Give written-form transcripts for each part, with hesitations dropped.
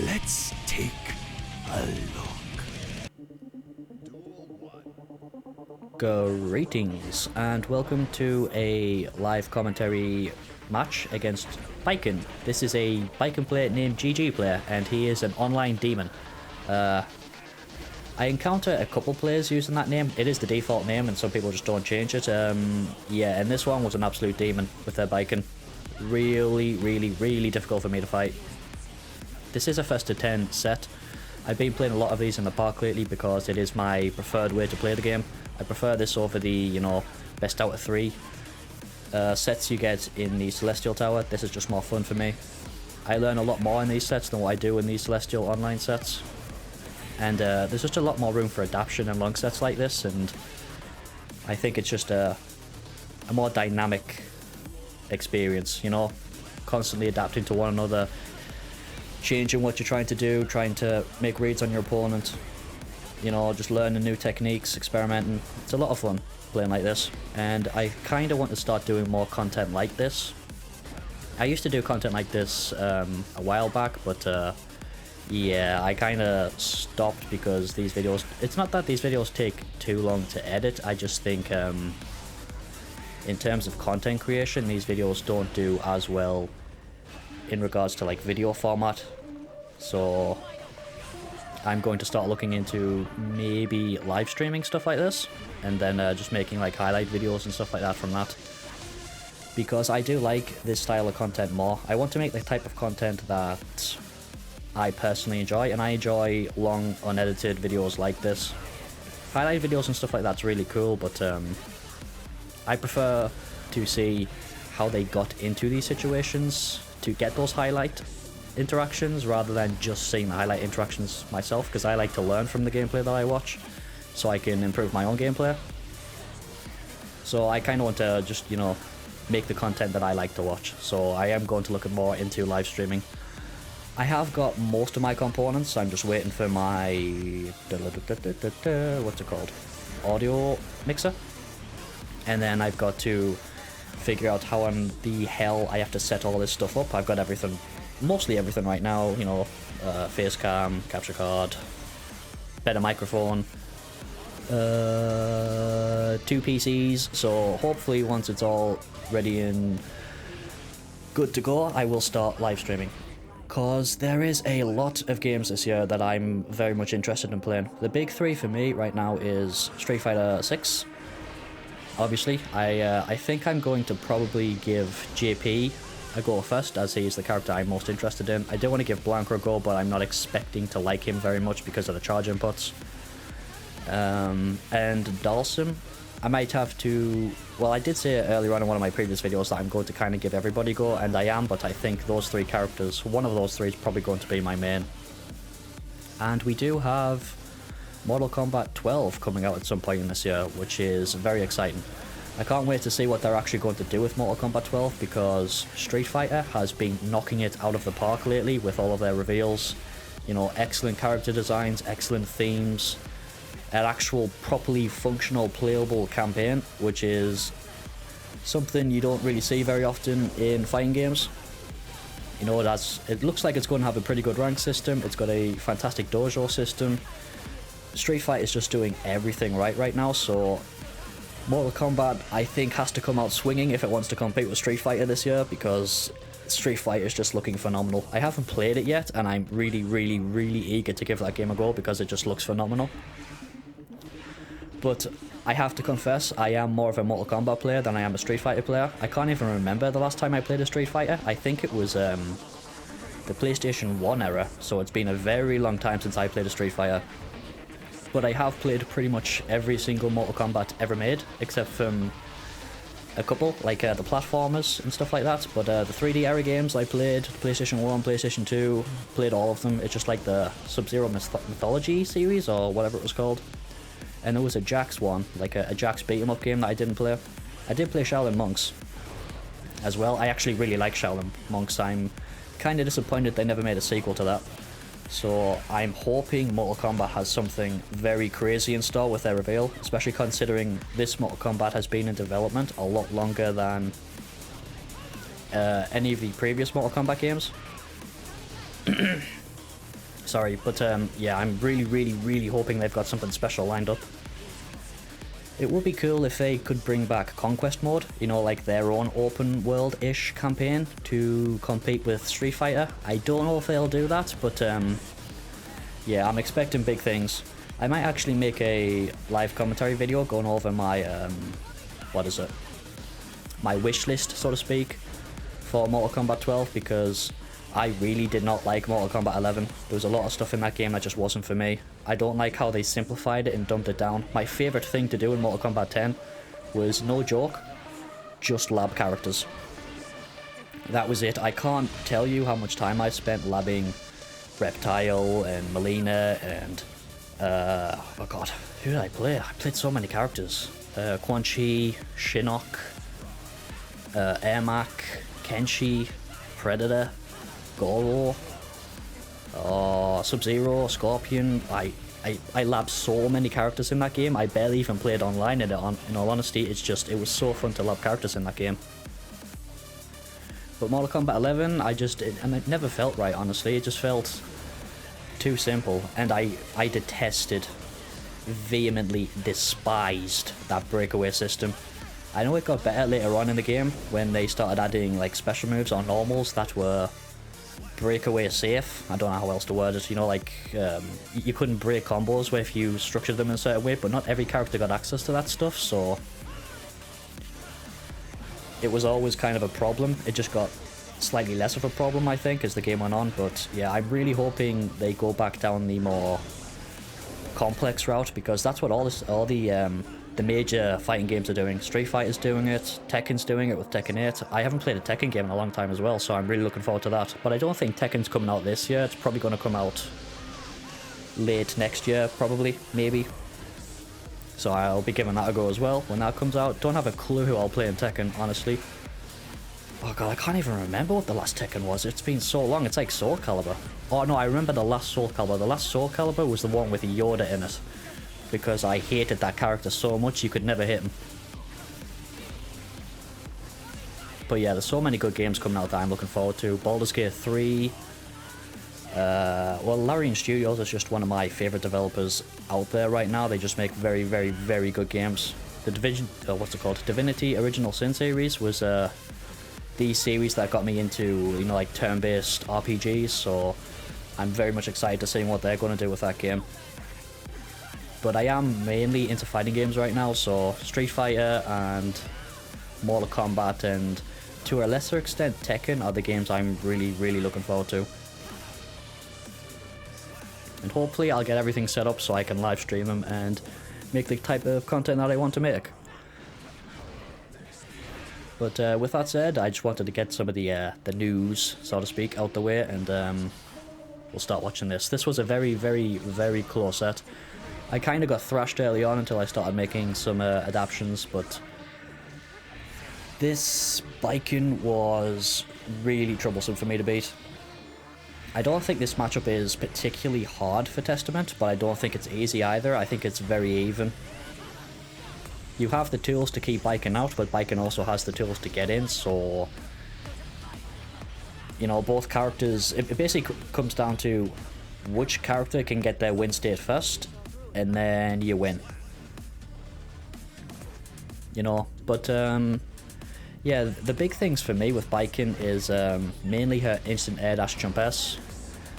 Let's take a look. Greetings and welcome to a live commentary match against Baiken. This is a Baiken player named GG player, and he is an online demon. I encounter a couple players using that name. It is the default name and some people just don't change it. Yeah, and this one was an absolute demon with their Baiken. Really difficult for me to fight. This is a first to 10 set. I've been playing a lot of these in the park lately because it is my preferred way to play the game. I prefer this over the, best out of 3 sets you get in the Celestial Tower. This is just more fun for me. I learn a lot more in these sets than what I do in these Celestial online sets. And there's just a lot more room for adaptation in long sets like this, and I think it's just a more dynamic experience, constantly adapting to one another, changing what you're trying to do, trying to make reads on your opponent, just learning new techniques, experimenting. It's a lot of fun playing like this, and I kind of want to start doing more content like this. I used to do content like this a while back, but yeah, I kind of stopped because these videos, it's not that these videos take too long to edit, I just think in terms of content creation, these videos don't do as well in regards to like video format. So I'm going to start looking into maybe live streaming stuff like this, and then just making like highlight videos and stuff like that from that, because I do like this style of content more. I want to make the type of content that I personally enjoy, and I enjoy long unedited videos like this. Highlight videos and stuff like that's really cool, but I prefer to see how they got into these situations to get those highlight interactions rather than just seeing the highlight interactions myself, because I like to learn from the gameplay that I watch so I can improve my own gameplay. So I kind of want to just, make the content that I like to watch. So I am going to look at more into live streaming. I have got most of my components. I'm just waiting for my what's it called, audio mixer, and then I've got to figure out how in the hell I have to set all this stuff up. I've got everything, mostly everything right now, face cam, capture card, better microphone, 2 PCs, so hopefully once it's all ready and good to go, I will start live streaming. Cause there is a lot of games this year that I'm very much interested in playing. The big 3 for me right now is Street Fighter 6. Obviously, I think I'm going to probably give JP a go first, as he is the character I'm most interested in. I do want to give Blanca a go, but I'm not expecting to like him very much because of the charge inputs. And Dalsum, I might have to... Well, I did say earlier on in one of my previous videos that I'm going to kind of give everybody a go, and I am, but I think those 3 characters, one of those 3 is probably going to be my main. And we do have Mortal Kombat 12 coming out at some point in this year, which is very exciting. I can't wait to see what they're actually going to do with Mortal Kombat 12, because Street Fighter has been knocking it out of the park lately with all of their reveals. Excellent character designs, excellent themes, an actual properly functional playable campaign, which is something you don't really see very often in fighting games. It looks like it's going to have a pretty good rank system. It's got a fantastic dojo system. Street Fighter is just doing everything right now, so Mortal Kombat, I think, has to come out swinging if it wants to compete with Street Fighter this year, because Street Fighter is just looking phenomenal. I haven't played it yet, and I'm really eager to give that game a go because it just looks phenomenal. But I have to confess, I am more of a Mortal Kombat player than I am a Street Fighter player. I can't even remember the last time I played a Street Fighter. I think it was the PlayStation 1 era, so it's been a very long time since I played a Street Fighter. But I have played pretty much every single Mortal Kombat ever made, except from a couple, like the platformers and stuff like that. But the 3D era games I played, PlayStation 1, PlayStation 2, played all of them. It's just like the Sub-Zero Mythology series, or whatever it was called. And there was a Jax one, like a Jax beat-em-up game that I didn't play. I did play Shaolin Monks as well. I actually really like Shaolin Monks. I'm kind of disappointed they never made a sequel to that. So I'm hoping Mortal Kombat has something very crazy in store with their reveal, especially considering this Mortal Kombat has been in development a lot longer than any of the previous Mortal Kombat games. Sorry, but yeah, I'm really hoping they've got something special lined up. It would be cool if they could bring back Conquest mode, you know, like their own open world-ish campaign to compete with Street Fighter. I don't know if they'll do that, but yeah, I'm expecting big things. I might actually make a live commentary video going over my, what is it? My wish list, so to speak, for Mortal Kombat 12, because I really did not like Mortal Kombat 11. There was a lot of stuff in that game that just wasn't for me. I don't like how they simplified it and dumped it down. My favourite thing to do in Mortal Kombat 10 was, no joke, just lab characters. That was it. I can't tell you how much time I spent labbing Reptile and Melina and, oh god, who did I play? I played so many characters. Quan Chi, Shinnok, Ermac, Kenshi, Predator, Goro, Sub-Zero, Scorpion. I labbed so many characters in that game. I barely even played online, and in all honesty, it was so fun to lab characters in that game. But Mortal Kombat 11, and it never felt right, honestly. It just felt too simple, and I detested, vehemently despised that breakaway system. I know it got better later on in the game when they started adding like special moves on normals that were breakaway safe. I don't know how else to word it, you know, like you couldn't break combos if you structured them in a certain way, but not every character got access to that stuff, so it was always kind of a problem. It just got slightly less of a problem, I think, as the game went on. But yeah, I'm really hoping they go back down the more complex route, because that's what all the major fighting games are doing. Street Fighter's doing it, Tekken's doing it with Tekken 8. I haven't played a Tekken game in a long time as well, so I'm really looking forward to that. But I don't think Tekken's coming out this year. It's probably going to come out late next year, probably, maybe. So I'll be giving that a go as well when that comes out. Don't have a clue who I'll play in Tekken, honestly. Oh god, I can't even remember what the last Tekken was. It's been so long. It's like Soul Calibur. Oh no, I remember the last Soul Calibur. The last Soul Calibur was the one with Yoda in it, because I hated that character so much you could never hit him. But yeah, there's so many good games coming out that I'm looking forward to. Baldur's Gate 3. Well, Larian Studios is just one of my favourite developers out there right now. They just make very good games. The Divinity Original Sin series was the series that got me into, you know, like turn-based RPGs, so I'm very much excited to see what they're going to do with that game. But I am mainly into fighting games right now, so Street Fighter and Mortal Kombat, and to a lesser extent Tekken, are the games I'm really looking forward to. And hopefully I'll get everything set up so I can live stream them and make the type of content that I want to make. But with that said, I just wanted to get some of the news, so to speak, out the way, and we'll start watching this. This was a very close set. I kind of got thrashed early on until I started making some adaptations, but this Baiken was really troublesome for me to beat. I don't think this matchup is particularly hard for Testament, but I don't think it's easy either. I think it's very even. You have the tools to keep Baiken out, but Baiken also has the tools to get in, so, you know, both characters, it basically comes down to which character can get their win state first, and then you win. You know, but yeah, the big things for me with Baiken is mainly her instant air dash jump S,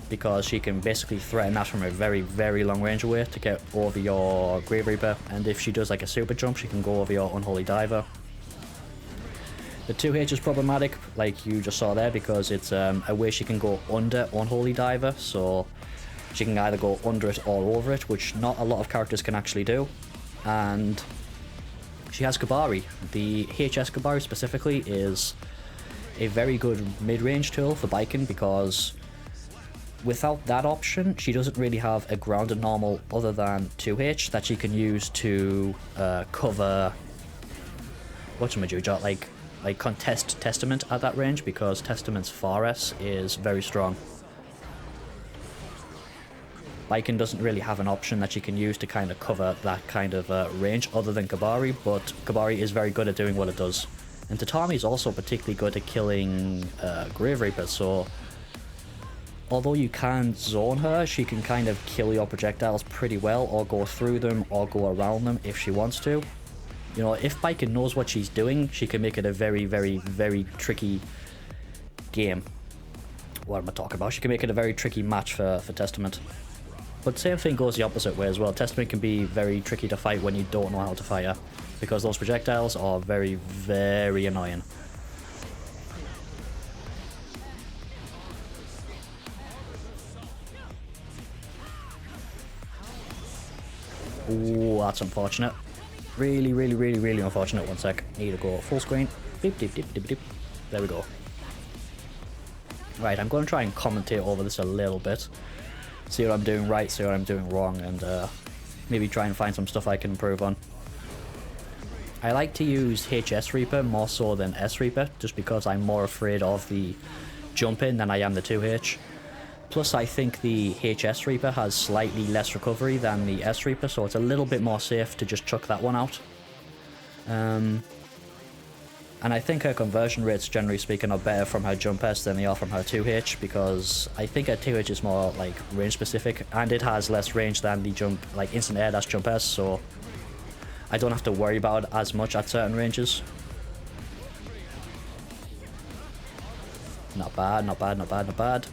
because she can basically threaten that from a very long range away to get over your Grave Reaper, and if she does like a super jump, she can go over your Unholy Diver. The 2H is problematic, like you just saw there, because it's a way she can go under Unholy Diver, so she can either go under it or over it, which not a lot of characters can actually do. And she has Kabari. The HS Kabari specifically is a very good mid-range tool for Baiken, because without that option, she doesn't really have a grounded normal other than 2H that she can use to cover whatchamajiggot, like contest Testament at that range, because Testament's Far S is very strong. Baiken doesn't really have an option that she can use to kind of cover that kind of range other than Kabari, but Kabari is very good at doing what it does. And Tatami is also particularly good at killing Grave Reapers, so although you can zone her, she can kind of kill your projectiles pretty well, or go through them, or go around them if she wants to. You know, if Baiken knows what she's doing, she can make it a very, very, very tricky game. What am I talking about? She can make it a very tricky match for Testament. But same thing goes the opposite way as well. Testament can be very tricky to fight when you don't know how to fight her, because those projectiles are very, very annoying. Ooh, that's unfortunate. Really, really, really, really unfortunate. One sec. Need to go full screen. Beep, beep, beep, beep, beep. There we go. Right, I'm going to try and commentate over this a little bit. See what I'm doing right, see what I'm doing wrong, and maybe try and find some stuff I can improve on. I like to use HS Reaper more so than S Reaper, just because I'm more afraid of the jump in than I am the 2H. Plus, I think the HS Reaper has slightly less recovery than the S Reaper, so it's a little bit more safe to just chuck that one out. And I think her conversion rates, generally speaking, are better from her jump S than they are from her 2H, because I think her 2H is more like range specific, and it has less range than the jump, like instant air dash jump S, so I don't have to worry about it as much at certain ranges. Not bad, not bad, not bad, not bad.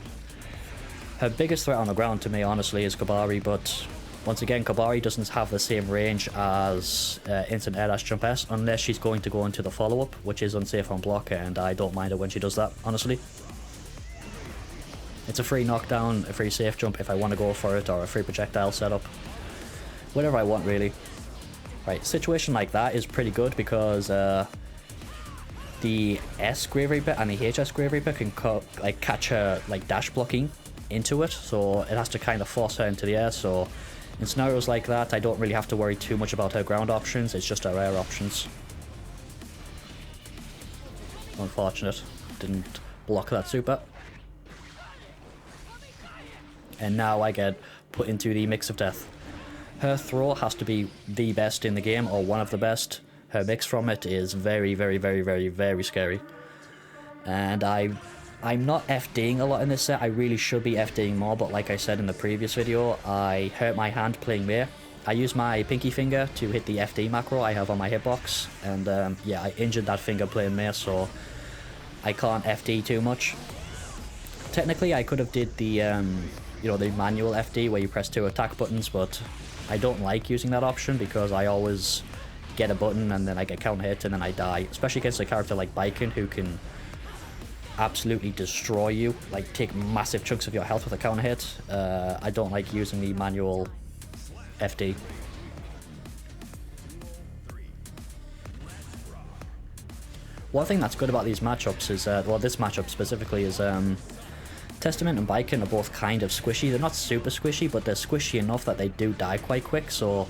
Her biggest threat on the ground to me, honestly, is Kabari, but once again, Kabari doesn't have the same range as instant air dash jump S, unless she's going to go into the follow-up, which is unsafe on block, and I don't mind it when she does that, honestly. It's a free knockdown, a free safe jump if I want to go for it, or a free projectile setup. Whatever I want, really. Right, situation like that is pretty good, because the S Grave Reaper and the HS Grave Reaper can catch her like dash blocking into it, so it has to kind of force her into the air. So in scenarios like that, I don't really have to worry too much about her ground options, it's just her air options. Unfortunate, didn't block that super. And now I get put into the mix of death. Her throw has to be the best in the game, or one of the best. Her mix from it is very, very, very, very, very scary. And I'm not FDing a lot in this set. I really should be FDing more, but like I said in the previous video, I hurt my hand playing Mei. I used my pinky finger to hit the FD macro I have on my hitbox, and yeah, I injured that finger playing Mei, so I can't FD too much. Technically, I could have did the, you know, the manual FD where you press 2 attack buttons, but I don't like using that option because I always get a button and then I get counter hit and then I die, especially against a character like Baiken who can absolutely destroy you, like take massive chunks of your health with a counter hit. I don't like using the manual FD. One thing that's good about these matchups is, well, this matchup specifically is, Testament and Baiken are both kind of squishy. They're not super squishy, but they're squishy enough that they do die quite quick, so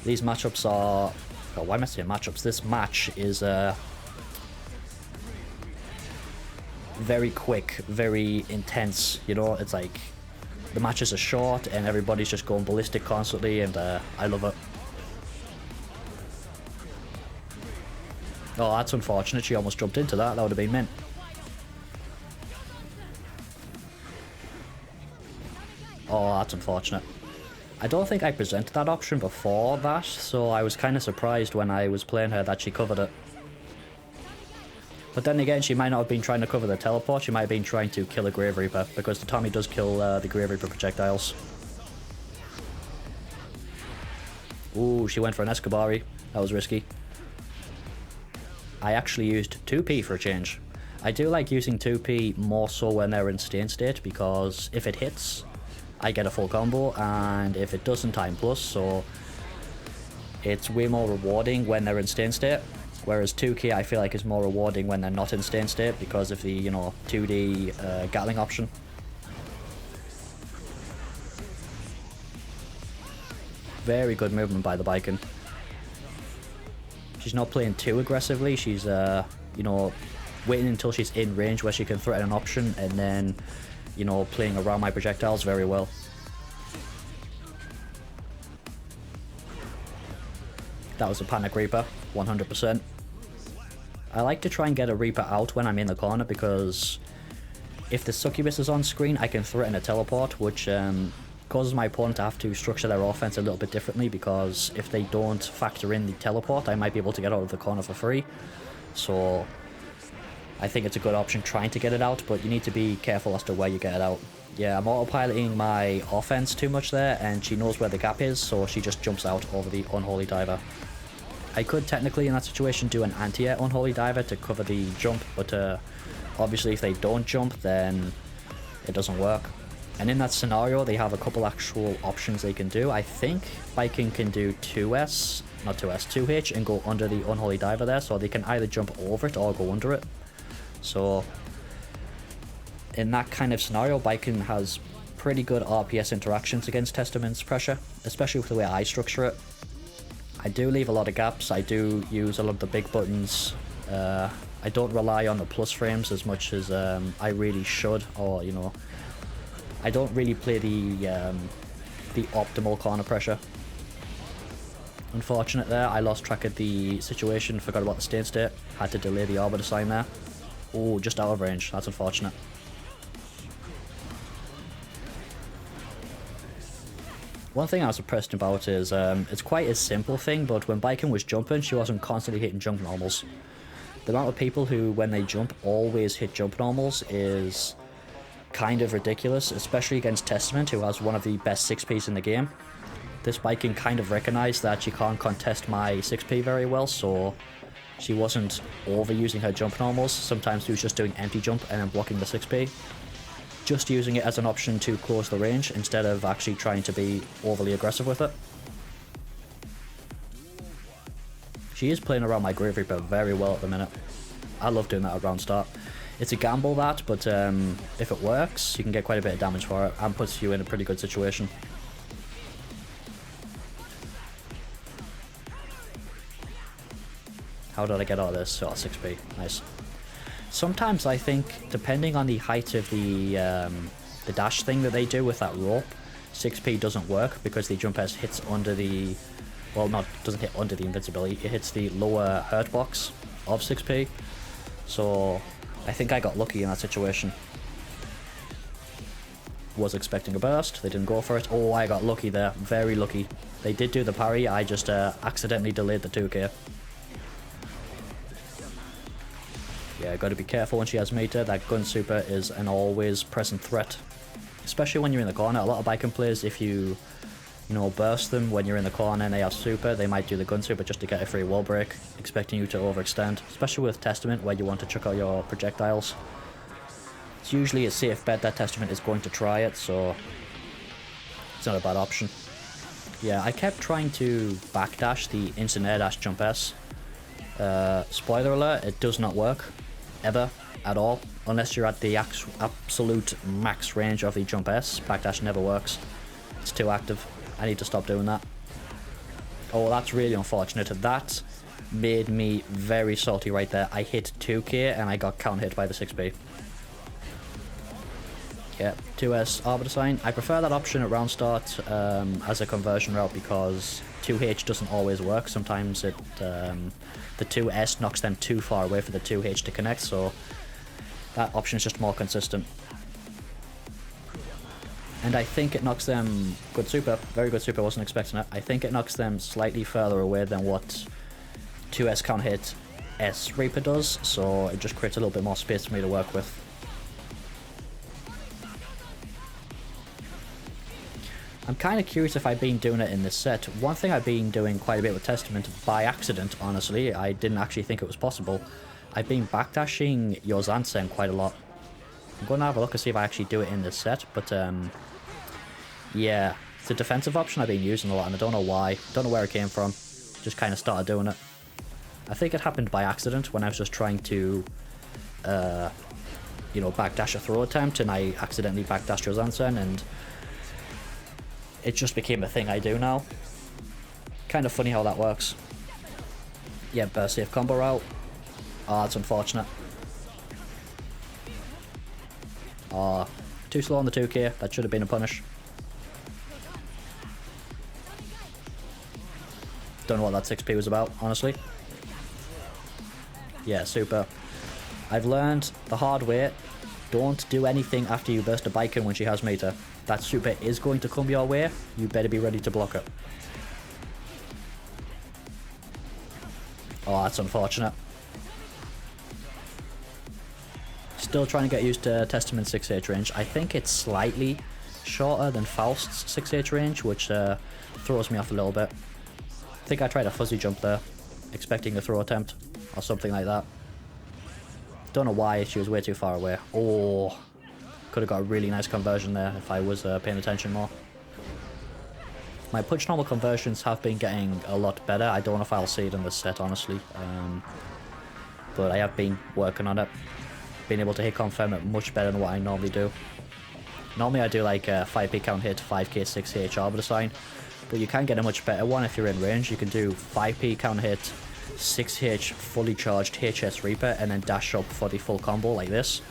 these matchups are... oh, why am I saying matchups? This match is, very quick, very intense, you know. It's like the matches are short and everybody's just going ballistic constantly, and I love it. Oh, that's unfortunate. She almost jumped into that. That would have been mint. Oh, that's unfortunate. I don't think I presented that option before that, so I was kind of surprised when I was playing her that she covered it. But then again, she might not have been trying to cover the teleport, she might have been trying to kill a Grave Reaper, because the Tommy does kill the Grave Reaper projectiles. Ooh, she went for an Escobari. That was risky. I actually used 2P for a change. I do like using 2P more so when they're in stay state, because if it hits, I get a full combo, and if it doesn't, I'm plus, so it's way more rewarding when they're in stay state. Whereas 2K I feel like is more rewarding when they're not in stay state because of the, you know, 2D Gatling option. Very good movement by the Baiken. She's not playing too aggressively, she's, you know, waiting until she's in range where she can threaten an option, and then, you know, playing around my projectiles very well. That was a Panic Reaper, 100%. I like to try and get a Reaper out when I'm in the corner, because if the succubus is on screen, I can threaten a teleport, which causes my opponent to have to structure their offense a little bit differently, because if they don't factor in the teleport, I might be able to get out of the corner for free. So I think it's a good option trying to get it out, but you need to be careful as to where you get it out. Yeah, I'm autopiloting my offense too much there, and she knows where the gap is, so she just jumps out over the Unholy Diver. I could technically in that situation do an anti-air Unholy Diver to cover the jump, but obviously if they don't jump, then it doesn't work. And in that scenario, they have a couple actual options they can do. I think Baiken can do 2H and go under the Unholy Diver there, so they can either jump over it or go under it. So in that kind of scenario, Baiken has pretty good RPS interactions against Testament's pressure, especially with the way I structure it. I do leave a lot of gaps, I do use a lot of the big buttons. I don't rely on the plus frames as much as I really should, or, you know, I don't really play the optimal corner pressure. Unfortunate there, I lost track of the situation, forgot about the stay state, had to delay the orbiter sign there. Oh, just out of range, that's unfortunate. One thing I was impressed about is, it's quite a simple thing, but when Baiken was jumping, she wasn't constantly hitting jump normals. The amount of people who, when they jump, always hit jump normals is kind of ridiculous, especially against Testament, who has one of the best 6Ps in the game. This Baiken kind of recognised that she can't contest my 6P very well, so she wasn't overusing her jump normals. Sometimes she was just doing empty jump and then blocking the 6P. Just using it as an option to close the range instead of actually trying to be overly aggressive with it. She is playing around my Grave Reaper very well at the minute. I love doing that at round start. It's a gamble that, but if it works, you can get quite a bit of damage for it and puts you in a pretty good situation. How did I get out of this? Oh, 6P. Nice. Sometimes I think, depending on the height of the dash thing that they do with that rope, 6P doesn't work because the jump S hits under the... Well, not doesn't hit under the invincibility, it hits the lower hurt box of 6P. So I think I got lucky in that situation. Was expecting a burst, they didn't go for it. Oh, I got lucky there, very lucky. They did do the parry, I just accidentally delayed the 2k. Yeah, got to be careful when she has meter. That gun super is an always present threat, especially when you're in the corner. A lot of Baiken players, if you know, burst them when you're in the corner and they have super, they might do the gun super just to get a free wall break, expecting you to overextend, especially with Testament where you want to chuck out your projectiles. It's usually a safe bet that Testament is going to try it, so it's not a bad option. Yeah, I kept trying to backdash the instant air dash jump S. Spoiler alert, it does not work. Ever. At all. Unless you're at the absolute max range of the jump S, backdash never works. It's too active. I need to stop doing that. Oh, that's really unfortunate. That made me very salty right there. I hit 2k and I got counter hit by the 6B. Yeah, 2S Arbiter Sign. I prefer that option at round start as a conversion route because 2H doesn't always work. Sometimes it the 2S knocks them too far away for the 2H to connect, so that option is just more consistent. And I think it knocks them good super, very good super, wasn't expecting it. I think it knocks them slightly further away than what 2S counter hit S Reaper does, so it just creates a little bit more space for me to work with. I'm kind of curious if I've been doing it in this set. One thing I've been doing quite a bit with Testament, by accident, honestly, I didn't actually think it was possible. I've been backdashing Yozansen quite a lot. I'm going to have a look and see if I actually do it in this set, but yeah, it's a defensive option I've been using a lot, and I don't know why. Don't know where it came from. Just kind of started doing it. I think it happened by accident when I was just trying to, you know, backdash a throw attempt, and I accidentally backdashed Yozansen, and it just became a thing I do now. Kind of funny how that works. Yeah, burst safe combo route. Oh, that's unfortunate. Oh, too slow on the 2k. That should have been a punish. Don't know what that 6p was about, honestly. Yeah, super. I've learned the hard way, don't do anything after you burst a Baiken when she has meter. That super is going to come your way. You better be ready to block it. Oh, that's unfortunate. Still trying to get used to Testament 6H range. I think it's slightly shorter than Faust's 6H range, which throws me off a little bit. I think I tried a fuzzy jump there, expecting a throw attempt or something like that. Don't know why, she was way too far away. Oh, could have got a really nice conversion there if I was paying attention more. My punch normal conversions have been getting a lot better. I don't know if I'll see it in this set, honestly. But I have been working on it. Being able to hit confirm it much better than what I normally do. Normally I do like a 5p count hit, 5k 6h arbiter sign. But you can get a much better one if you're in range. You can do 5p count hit, 6h fully charged HS Reaper, and then dash up for the full combo like this.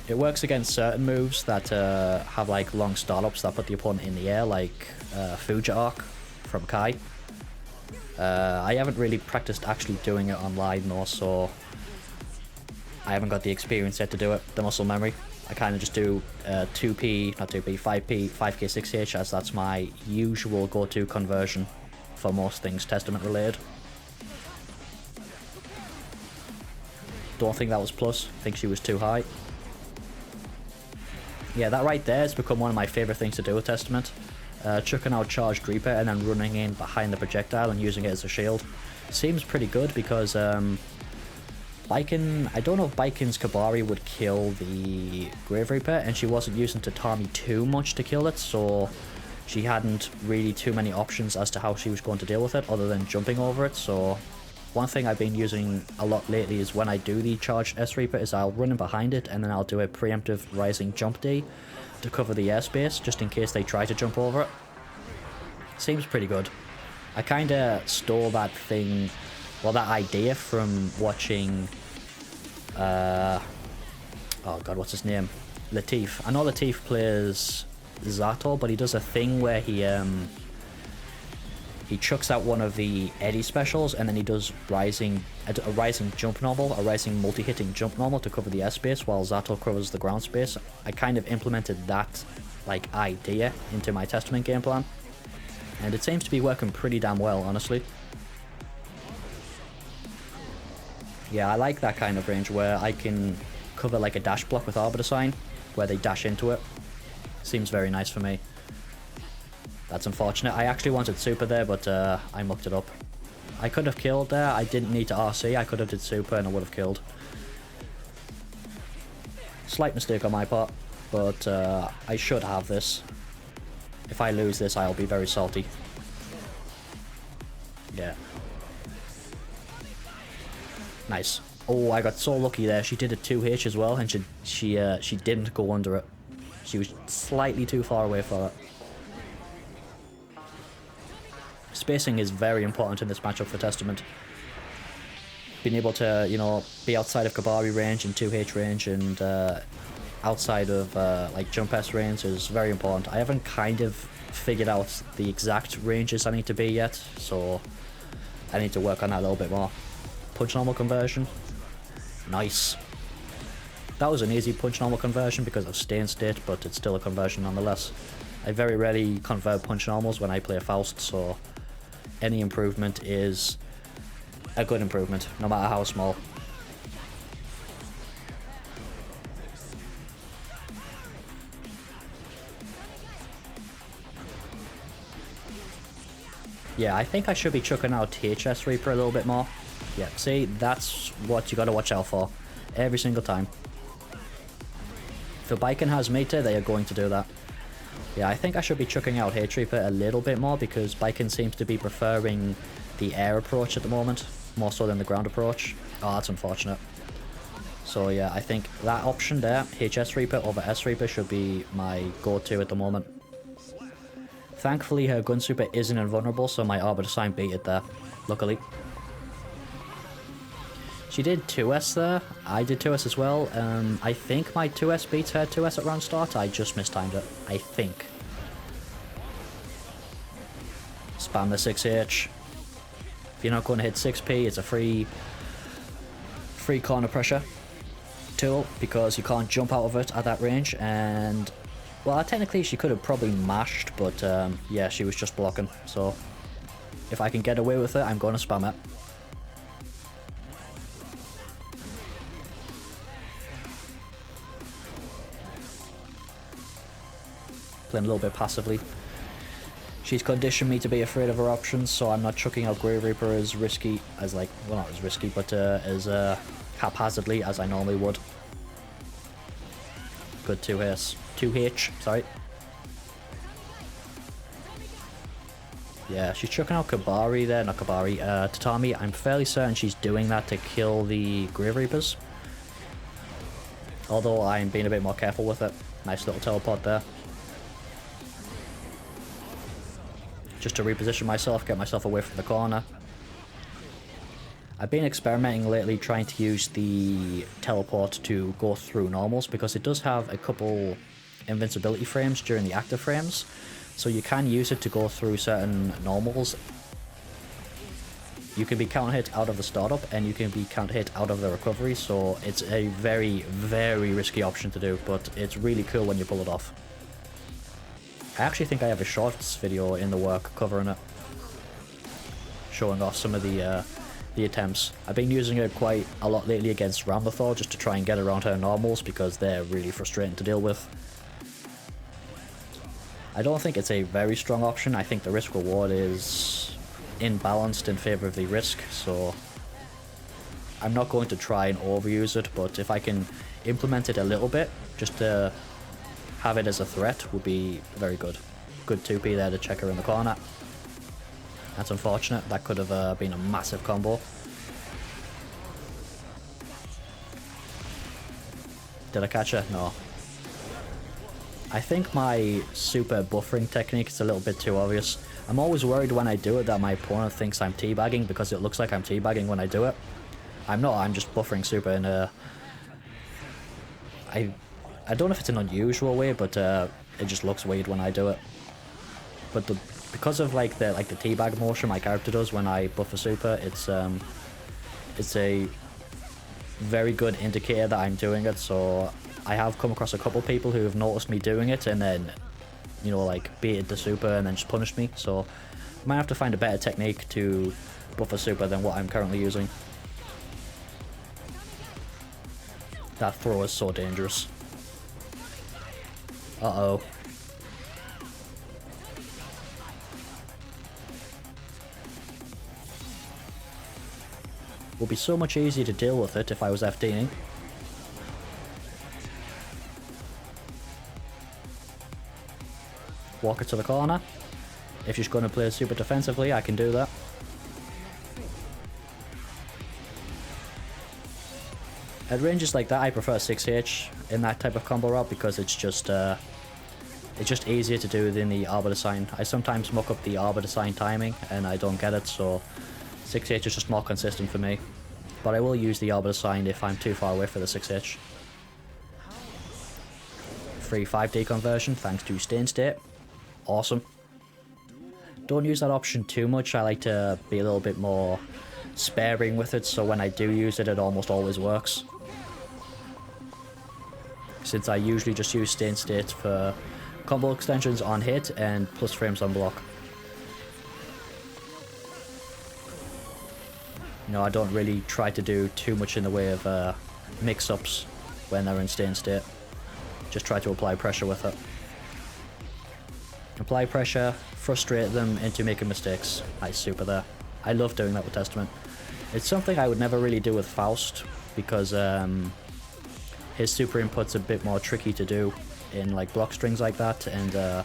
It works against certain moves that have like long startups that put the opponent in the air, like Fuja Arc from Kai. I haven't really practiced actually doing it online though, so I haven't got the experience yet to do it, the muscle memory. I kind of just do 2p, not 2p, 5p, 5k 6h, as that's my usual go-to conversion for most things Testament related. Don't think that was plus, think she was too high. Yeah, that right there has become one of my favourite things to do with Testament. Chucking out Charged Reaper and then running in behind the projectile and using it as a shield. Seems pretty good because Baiken, I don't know if Baiken's Kabari would kill the Grave Reaper, and she wasn't using Tatami too much to kill it, so she hadn't really too many options as to how she was going to deal with it other than jumping over it. So one thing I've been using a lot lately is when I do the charged S Reaper is I'll run in behind it and then I'll do a preemptive rising jump D to cover the airspace just in case they try to jump over it. Seems pretty good. I kinda stole that thing, well, that idea from watching oh god, what's his name? Latif. I know Latif plays Zato, but he does a thing where he chucks out one of the Eddie specials and then he does a rising jump normal, a rising multi-hitting jump normal to cover the airspace while Zato covers the ground space. I kind of implemented that like idea into my Testament game plan, and it seems to be working pretty damn well, honestly. Yeah, I like that kind of range where I can cover like a dash block with Arbiter Sign, where they dash into it. Seems very nice for me. That's unfortunate. I actually wanted super there, but I mucked it up. I could have killed there. I didn't need to RC. I could have did super and I would have killed. Slight mistake on my part, but I should have this. If I lose this, I'll be very salty. Yeah. Nice. Oh, I got so lucky there. She did a 2H as well, and she didn't go under it. She was slightly too far away for it. Spacing is very important in this matchup for Testament. Being able to, you know, be outside of Kabari range and 2H range and outside of like jump S range is very important. I haven't kind of figured out the exact ranges I need to be yet, so I need to work on that a little bit more. Punch normal conversion. Nice. That was an easy punch normal conversion because of stay in state, but it's still a conversion nonetheless. I very rarely convert punch normals when I play a Faust, so any improvement is a good improvement, no matter how small. Yeah, I think I should be chucking out HS Reaper a little bit more. Yeah, see, that's what you gotta watch out for every single time. If a Baiken has meter, they are going to do that. Yeah, I think I should be chucking out H Reaper a little bit more because Baiken seems to be preferring the air approach at the moment, more so than the ground approach. Oh, that's unfortunate. So yeah, I think that option there, HS Reaper over S Reaper, should be my go-to at the moment. Thankfully, her gun super isn't invulnerable, so my Arbiter Sign beat it there, luckily. She did 2S there, I did 2S as well. I think my 2S beats her 2S at round start, I just mistimed it, I think. Spam the 6H. If you're not going to hit 6p, it's a free corner pressure. tool because you can't jump out of it at that range, and well, technically she could have probably mashed, but yeah, she was just blocking, so if I can get away with it, I'm going to spam it. Playing a little bit passively. She's conditioned me to be afraid of her options, so I'm not chucking out Grave Reaper as risky as, like, well, not as risky, but as haphazardly as I normally would. Good 2H, sorry. Yeah, she's chucking out Kabari there, not Kabari, Tatami. I'm fairly certain she's doing that to kill the Grave Reapers. Although I'm being a bit more careful with it. Nice little teleport there. Just to reposition myself, get myself away from the corner. I've been experimenting lately trying to use the teleport to go through normals because it does have a couple invincibility frames during the active frames. So you can use it to go through certain normals. You can be counter hit out of the startup and you can be counter hit out of the recovery, so it's a very, very risky option to do, but it's really cool when you pull it off. I actually think I have a shorts video in the work covering it, showing off some of the attempts. I've been using it quite a lot lately against Ramlathor just to try and get around her normals because they're really frustrating to deal with. I don't think it's a very strong option. I think the risk reward is imbalanced in favor of the risk, so I'm not going to try and overuse it, but if I can implement it a little bit just to have it as a threat would be very good. Good 2p there to check her in the corner. That's unfortunate. That could have been a massive combo. Did I catch her? No. I think my super buffering technique is a little bit too obvious. I'm always worried when I do it that my opponent thinks I'm teabagging because it looks like I'm teabagging when I do it. I'm not, I'm just buffering super in a... I don't know if it's an unusual way, but it just looks weird when I do it. But because of like the teabag motion my character does when I buff a super, it's a very good indicator that I'm doing it, so I have come across a couple people who have noticed me doing it and then, you know, like baited the super and then just punished me, so I might have to find a better technique to buff a super than what I'm currently using. That throw is so dangerous. Uh-oh. Would be so much easier to deal with it if I was FDing. Walk it to the corner. If she's going to play super defensively, I can do that. At ranges like that, I prefer 6H in that type of combo route because it's just easier to do than the Arbiter Sign. I sometimes muck up the Arbiter Sign timing and I don't get it, so 6H is just more consistent for me. But I will use the Arbiter Sign if I'm too far away for the 6H. Free 5D conversion thanks to Stain State. Awesome. Don't use that option too much. I like to be a little bit more sparing with it, so when I do use it, it almost always works. Since I usually just use Stain State for combo extensions on hit and plus frames on block. You know, I don't really try to do too much in the way of mix-ups when they're in Stain State. Just try to apply pressure with it. Apply pressure, frustrate them into making mistakes. Nice super there. I love doing that with Testament. It's something I would never really do with Faust because his super input's a bit more tricky to do in like block strings like that, and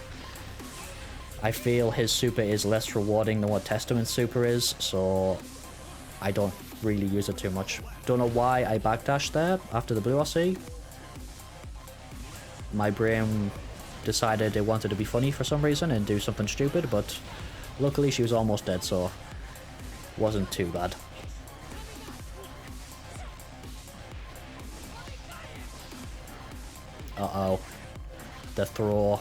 I feel his super is less rewarding than what Testament's super is, so I don't really use it too much. Don't know why I backdashed there after the blue RC. My brain decided it wanted to be funny for some reason and do something stupid, but luckily she was almost dead, so it wasn't too bad. Uh-oh. The throw.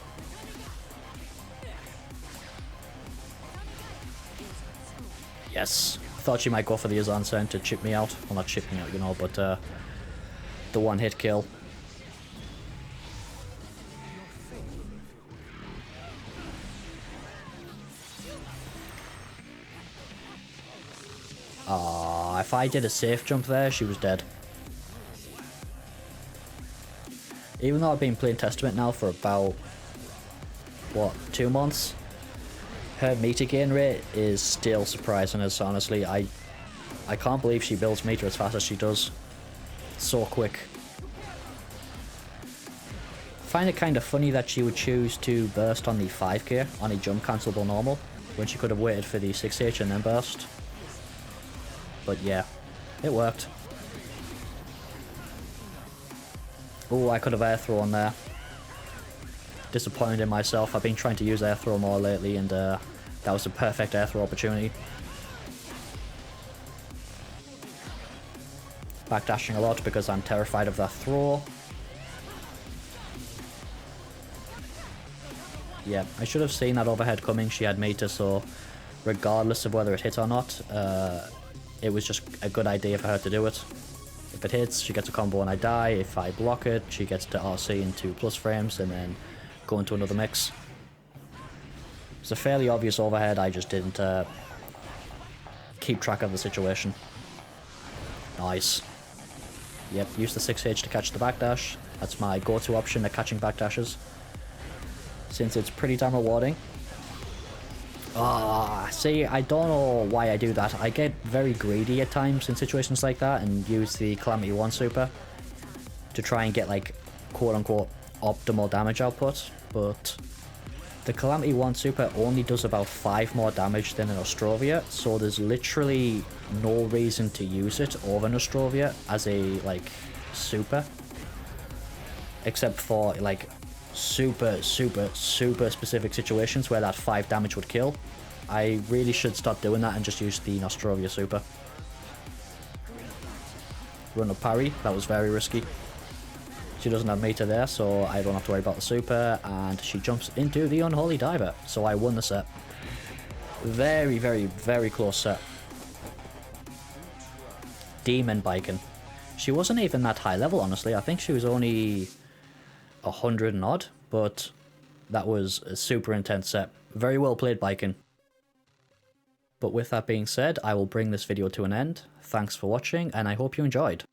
Yes. I thought she might go for the Azan Sen to chip me out. Well, not chip me out, you know, but the one-hit kill. Ah, if I did a safe jump there, she was dead. Even though I've been playing Testament now for about, what, 2 months? Her meter gain rate is still surprising us, honestly. I can't believe she builds meter as fast as she does. So quick. Find it kind of funny that she would choose to burst on the 5k on a jump cancelable normal, when she could have waited for the 6h and then burst. But yeah, it worked. Oh, I could have air thrown there. Disappointed in myself. I've been trying to use air throw more lately, and that was a perfect air throw opportunity. Backdashing a lot because I'm terrified of that throw. Yeah, I should have seen that overhead coming. She had meter, so regardless of whether it hit or not, it was just a good idea for her to do it. If it hits, she gets a combo and I die. If I block it, she gets to RC into plus frames and then go into another mix. It's a fairly obvious overhead, I just didn't keep track of the situation. Nice. Yep, use the 6H to catch the backdash. That's my go-to option at catching backdashes, since it's pretty damn rewarding. Ah, see, I don't know why I do that. I get very greedy at times in situations like that and use the Calamity 1 super to try and get, like, quote-unquote optimal damage output, but the Calamity 1 super only does about 5 more damage than an Ostrovia, so there's literally no reason to use it over an Ostrovia as a, like, super. Except for, like, super specific situations where that 5 damage would kill. I really should stop doing that and just use the Nostrovia super. Run a parry, that was very risky. She doesn't have meter there, so I don't have to worry about the super, and she jumps into the Unholy Diver, so I won the set. Very close set. Demon Baiken. She wasn't even that high level, honestly. I think she was only 100 and odd, but that was a super intense set. Very well played, Baiken. But with that being said, I will bring this video to an end. Thanks for watching, and I hope you enjoyed.